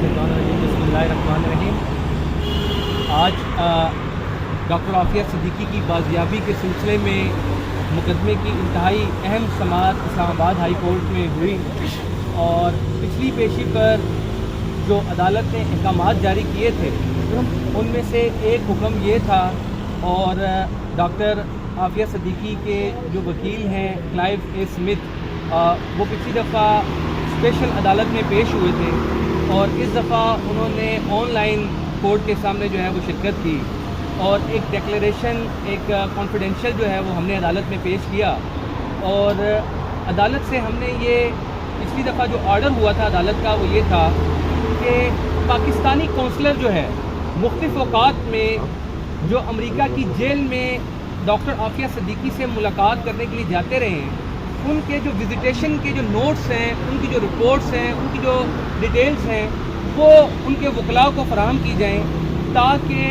मिनशैतानिर्रजीम बिस्मिल्लाहिर्रहमानिर्रहीम। आज डॉक्टर आफिया सिद्दीकी की बाजियाबी के सिलसिले में मुकदमे की इंतहाई अहम समाअत इस्लामाबाद हाई कोर्ट में हुई और पिछली पेशी पर जो अदालत ने अहकामात जारी किए थे उनमें से एक हुक्म ये था और डॉक्टर आफिया सिद्दीकी के जो वकील हैं क्लाइव ए स्मिथ वो पिछली दफ़ा स्पेशल अदालत में पेश हुए थे और इस दफ़ा उन्होंने ऑनलाइन कोर्ट के सामने जो है वो शिरकत की और एक डिक्लेरेशन एक कॉन्फिडेंशियल जो है वो हमने अदालत में पेश किया। और अदालत से हमने ये पिछली दफ़ा जो ऑर्डर हुआ था अदालत का वो ये था कि पाकिस्तानी कौंसलर जो है मुख्तलिफ़ औक़ात में जो अमेरिका की जेल में डॉक्टर आफिया सिद्दीकी से मुलाकात करने के लिए जाते रहे हैं, उनके जो विजिटेशन के जो नोट्स हैं, उनकी जो रिपोर्ट्स हैं, उनकी जो डिटेल्स हैं वो उनके वकलाओं को फराहम की जाएँ ताकि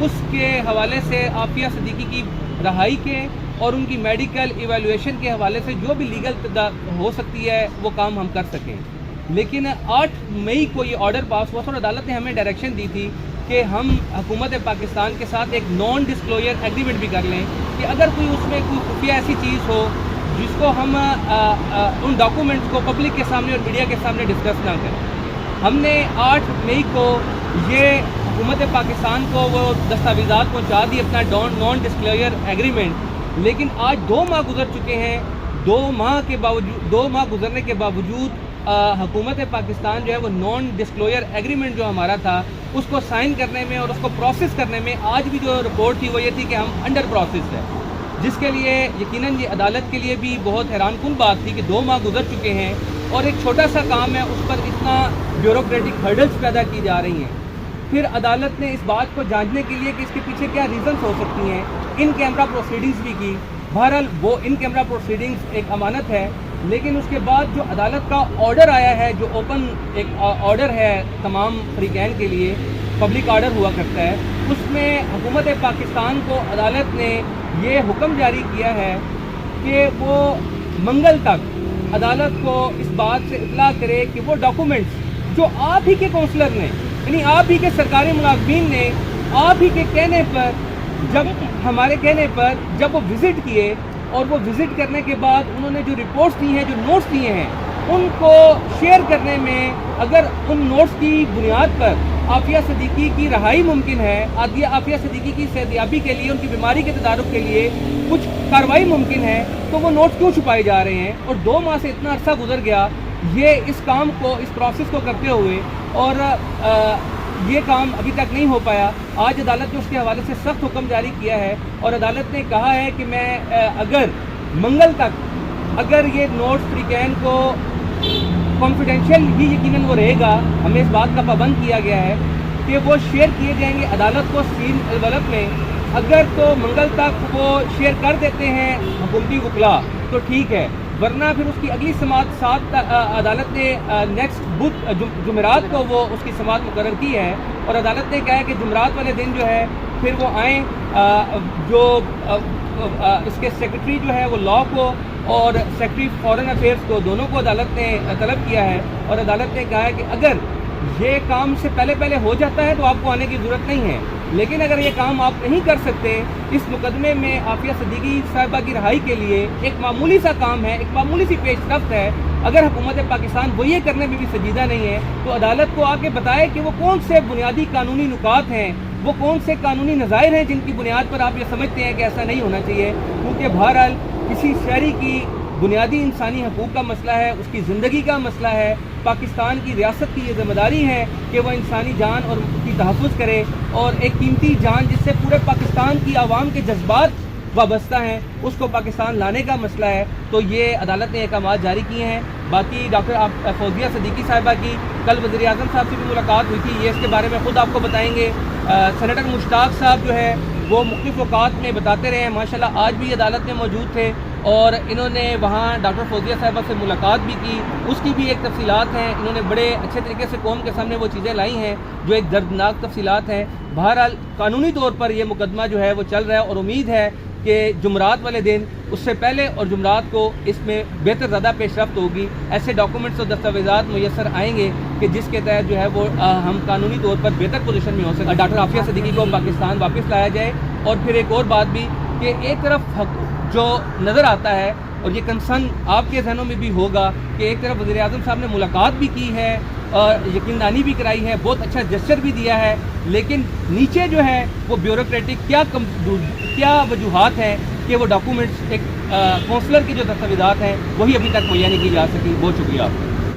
उसके हवाले से आफिया सिद्दीकी की रहाई के और उनकी मेडिकल इवैल्यूएशन के हवाले से जो भी लीगल हो सकती है वो काम हम कर सकें। लेकिन 8 मई को ये ऑर्डर पास हुआ और अदालत ने हमें डायरेक्शन दी थी कि हम हुकूमत पाकिस्तान के साथ एक नॉन डिस्क्लोजर एग्रीमेंट भी कर लें कि अगर कोई उसमें कोई खुफिया ऐसी चीज़ हो जिसको हम उन डॉक्यूमेंट्स को पब्लिक के सामने और मीडिया के सामने डिस्कस ना करें। हमने 8 मई को ये हुकूमत पाकिस्तान को वो दस्तावेज़ात पहुँचा दी अपना नॉन डिस्क्लोजर एग्रीमेंट, लेकिन आज 2 माह गुजर चुके हैं। 2 माह गुजरने के बावजूद हुकूमत पाकिस्तान जो है वो नॉन डिस्क्लोजर एग्रीमेंट जो हमारा था उसको साइन करने में और उसको प्रोसेस करने में आज भी जो रिपोर्ट थी वो ये थी कि हम अंडर प्रोसेस है, जिसके लिए यकीनन ये अदालत के लिए भी बहुत हैरानकुन बात थी कि 2 माह गुजर चुके हैं और एक छोटा सा काम है उस पर इतना ब्यूरोक्रेटिक हर्डल्स पैदा की जा रही हैं। फिर अदालत ने इस बात को जांचने के लिए कि इसके पीछे क्या रीज़न्स हो सकती हैं इन कैमरा प्रोसीडिंग्स भी की। बहरहाल वो इन कैमरा प्रोसीडिंग्स एक अमानत है, लेकिन उसके बाद जो अदालत का ऑर्डर आया है जो ओपन एक ऑर्डर है तमाम फ्रीकैन के लिए पब्लिक ऑर्डर हुआ करता है, उसमें हुकूमत पाकिस्तान को अदालत ने ये हुक्म जारी किया है कि वो मंगल तक अदालत को इस बात से इतला करे कि वो डॉक्यूमेंट्स जो आप ही के कौंसलर ने यानी आप ही के सरकारी मुलाजमीन ने आप ही के कहने पर हमारे कहने पर जब वो विज़िट किए और वो विज़िट करने के बाद उन्होंने जो रिपोर्ट्स दी हैं जो नोट्स दिए हैं उनको शेयर करने में अगर उन नोट्स की बुनियाद पर आफिया सिद्दीकी की रहाई मुमकिन है, आफिया सिद्दीकी की सेहतयाबी के लिए उनकी बीमारी के तदारुक के लिए कुछ कार्रवाई मुमकिन है तो वो नोट्स क्यों छुपाए जा रहे हैं। और 2 माह से इतना अरसा गुजर गया ये इस काम को इस प्रोसेस को करते हुए और ये काम अभी तक नहीं हो पाया। आज अदालत ने उसके हवाले से सख्त हुक्म जारी किया है और अदालत ने कहा है कि मैं अगर मंगल तक अगर ये नोट्स फ्रीकैन को कॉन्फिडेंशियल ही यकीनन वो रहेगा, हमें इस बात का पाबंद किया गया है कि वो शेयर किए जाएंगे अदालत को सील अलवलत में। अगर तो मंगल तक वो शेयर कर देते हैं हुकूमती वकला तो ठीक है, वरना फिर उसकी अगली समाअत 7 अदालत ने नेक्स्ट जुमेरात को वो उसकी समाअत मुकर्रर की है और अदालत ने कहा है कि जुमेरात वाले दिन जो है फिर वो आएँ जो इसके सेक्रेटरी जो है वो लॉ को और सेक्रेटरी फॉरेन अफेयर्स को दोनों को अदालत ने तलब किया है और अदालत ने कहा है कि अगर ये काम से पहले हो जाता है तो आपको आने की ज़रूरत नहीं है, लेकिन अगर ये काम आप नहीं कर सकते इस मुकदमे में आफिया सिद्दीकी साहिबा की रहाई के लिए एक मामूली सा काम है, एक मामूली सी पेशरफ्त है, अगर हुकूमत पाकिस्तान वो ये करने में भी संजीदा नहीं है तो अदालत को आके बताए कि वो कौन से बुनियादी कानूनी नुकात हैं, वो कौन से कानूनी नज़ायर हैं जिनकी बुनियाद पर आप ये समझते हैं कि ऐसा नहीं होना चाहिए। क्योंकि बहरहाल किसी शहरी की बुनियादी इंसानी हकूक़ का मसला है, उसकी ज़िंदगी का मसला है, पाकिस्तान की रियासत की ये ज़िम्मेदारी है कि वह इंसानी जान और उसकी तहफ़्फ़ुज़ करे और एक कीमती जान जिससे पूरे पाकिस्तान की आवाम के जज्बात वाबस्ता हैं उसको पाकिस्तान लाने का मसला है। तो ये अदालत ने अहकामात जारी किए हैं। बाकी डॉक्टर फौजिया सिद्दीकी साहिबा की कल वज़ीर आज़म साहब से भी मुलाकात हुई थी, ये इसके बारे में ख़ुद आपको बताएंगे। सेनेटर मुश्ताक साहब जो है वो मुख्तलिफ़ औक़ात में बताते रहे हैं, माशाल्लाह आज भी अदालत में मौजूद थे और इन्होंने वहाँ डॉक्टर फौजिया साहिबा से मुलाकात भी की, उसकी भी एक तफसीलात हैं। इन्होंने बड़े अच्छे तरीके से कौम के सामने वो चीज़ें लाई हैं जो एक दर्दनाक तफसीलात हैं। बहरहाल कानूनी तौर पर ये मुकदमा जो है वो चल रहा है और उम्मीद है کہ جمعرات والے دن اس سے پہلے اور جمعرات کو اس میں بہتر زیادہ پیش رفت ہوگی، ایسے ڈاکومنٹس اور دستاویزات میسر آئیں گے کہ جس کے تحت جو ہے وہ ہم قانونی طور پر بہتر پوزیشن میں ہو سکیں، ڈاکٹر عافیہ صدیقی کو پاکستان واپس لایا جائے۔ اور پھر ایک اور بات بھی کہ ایک طرف جو نظر آتا ہے اور یہ کنسرن آپ کے ذہنوں میں بھی ہوگا کہ ایک طرف وزیر اعظم صاحب نے ملاقات بھی کی ہے اور یقین دہانی بھی کرائی ہے، بہت اچھا جسچر بھی دیا ہے، لیکن نیچے جو ہے وہ بیوروکریٹک کیا وجوہات ہیں کہ وہ ڈاکومنٹس ایک کونسلر کی جو دستاویزات ہیں وہی ابھی تک مہیا نہیں کی جا سکی۔ بہت شکریہ آپ کا۔